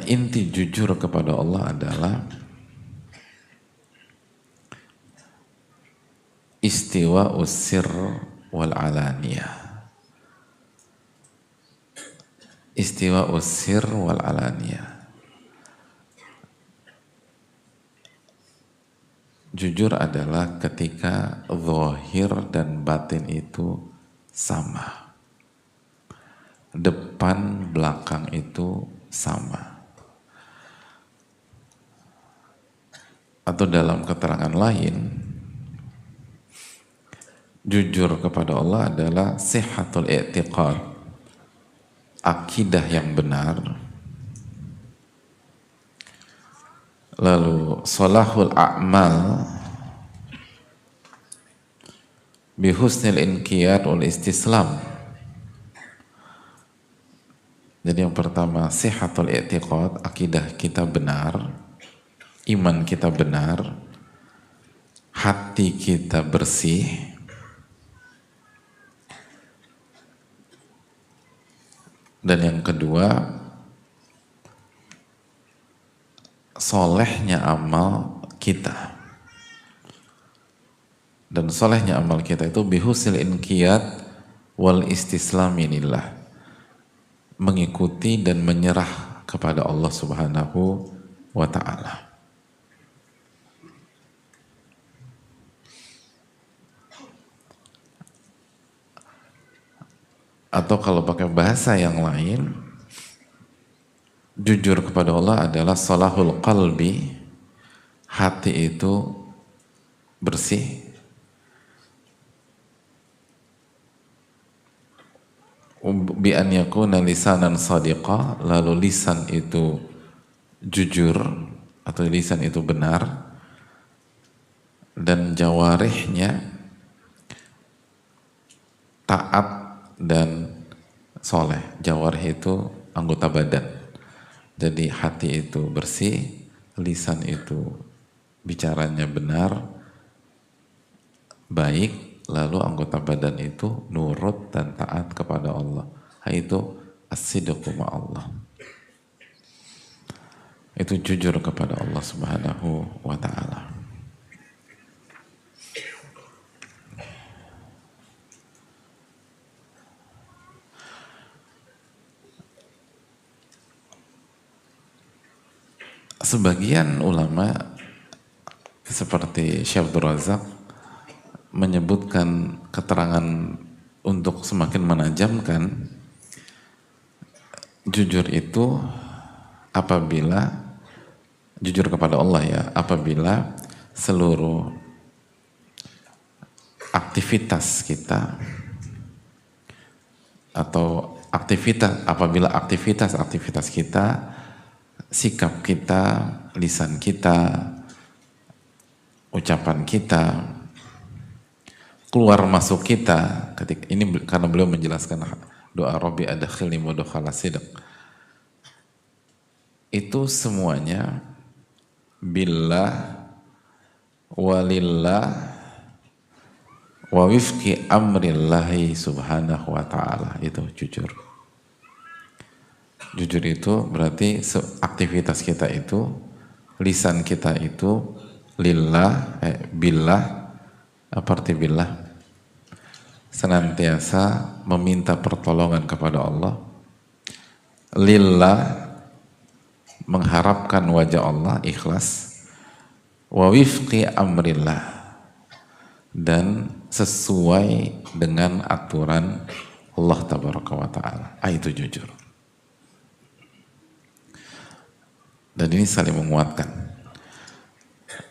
inti jujur kepada Allah adalah istiwa usir wal alaniyah. Istiwa usir wal alaniyah. Jujur adalah ketika zahir dan batin itu sama. Depan belakang itu sama. Atau dalam keterangan lain, jujur kepada Allah adalah sihhatul i'tiqad, akidah yang benar. Lalu salahul a'mal bihusnil inqiyad wal istislam. Jadi yang pertama sihhatul i'tiqad, akidah kita benar, iman kita benar, hati kita bersih, dan yang kedua solehnya amal kita. Dan solehnya amal kita itu bihusil inqiyad wal istislaminillah, mengikuti dan menyerah kepada Allah Subhanahu wa ta'ala. Atau kalau pakai bahasa yang lain, jujur kepada Allah adalah salahul qalbi, hati itu bersih, bi an yakuna lisanan sadiqa, lalu lisan itu jujur atau lisan itu benar, dan jawarihnya taat dan soleh. Jawarih itu anggota badan. Jadi hati itu bersih, lisan itu bicaranya benar, baik, lalu anggota badan itu nurut dan taat kepada Allah. Itu as-sidqu ma'allah. Itu jujur kepada Allah Subhanahu wa ta'ala. Sebagian ulama seperti Syekh Abdul Razak menyebutkan keterangan untuk semakin menajamkan jujur itu apabila jujur kepada Allah ya, apabila seluruh aktivitas kita atau apabila aktivitas kita, sikap kita, lisan kita, ucapan kita, keluar masuk kita, ketika ini karena beliau menjelaskan doa Rabbi adkhilni mudkhala sidq, itu semuanya billah walillah wa wifqi amrillahi subhanahu wa ta'ala. Itu jujur. Jujur itu berarti aktivitas kita itu, lisan kita itu lillah, billah, arti billah, senantiasa meminta pertolongan kepada Allah, lillah, mengharapkan wajah Allah, ikhlas, wa wifqi amrillah, dan sesuai dengan aturan Allah tabaraka wa ta'ala. Itu jujur. Dan ini saling menguatkan.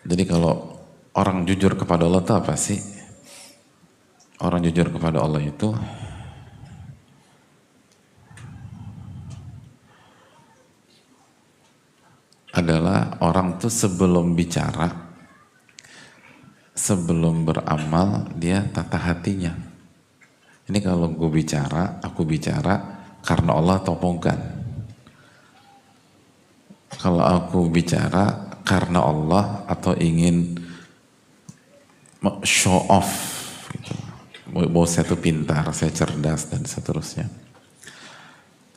Jadi kalau orang jujur kepada Allah itu apa sih? Orang jujur kepada Allah itu adalah orang tuh sebelum bicara, sebelum beramal, dia tata hatinya. Ini kalau aku bicara karena Allah atau bukan. Kalau aku bicara karena Allah atau ingin show off, gitu, bahwa saya itu pintar, saya cerdas dan seterusnya.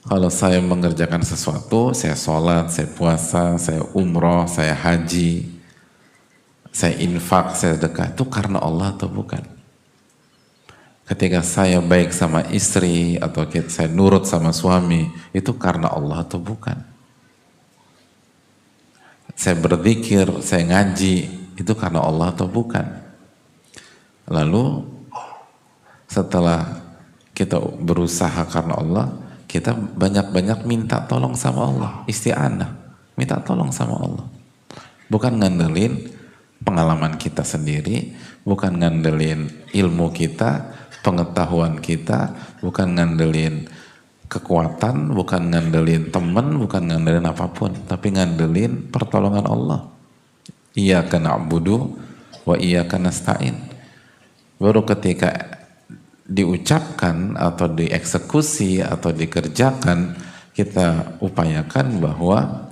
Kalau saya mengerjakan sesuatu, saya sholat, saya puasa, saya umroh, saya haji, saya infak, saya sedekah, itu karena Allah atau bukan? Ketika saya baik sama istri atau saya nurut sama suami, itu karena Allah atau bukan? Saya berzikir, saya ngaji, itu karena Allah atau bukan? Lalu setelah kita berusaha karena Allah, kita banyak-banyak minta tolong sama Allah, isti'anah, minta tolong sama Allah. Bukan ngandelin pengalaman kita sendiri, bukan ngandelin ilmu kita, pengetahuan kita, bukan ngandelin kekuatan, bukan ngandelin teman, bukan ngandelin apapun, tapi ngandelin pertolongan Allah. Iyyaka na'budu wa iyyaka nasta'in. Baru ketika diucapkan atau dieksekusi atau dikerjakan, kita upayakan bahwa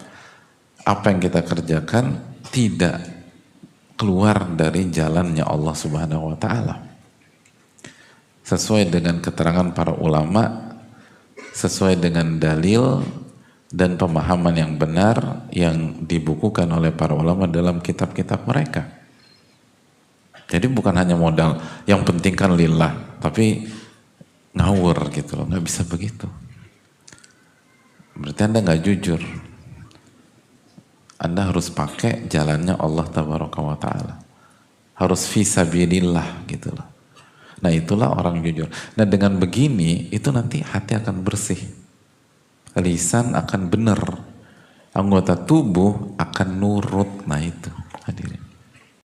apa yang kita kerjakan tidak keluar dari jalannya Allah Subhanahu wa Ta'ala, sesuai dengan keterangan para ulama, sesuai dengan dalil dan pemahaman yang benar yang dibukukan oleh para ulama dalam kitab-kitab mereka. Jadi bukan hanya modal yang penting kan lillah, tapi ngawur gitu loh, nggak bisa begitu. Berarti Anda nggak jujur. Anda harus pakai jalannya Allah Tabaraka wa Ta'ala. Harus fisabilillah gitu loh. Nah itulah orang jujur. Nah dengan begini itu nanti hati akan bersih, lisan akan benar, anggota tubuh akan nurut. Nah itu hadirin.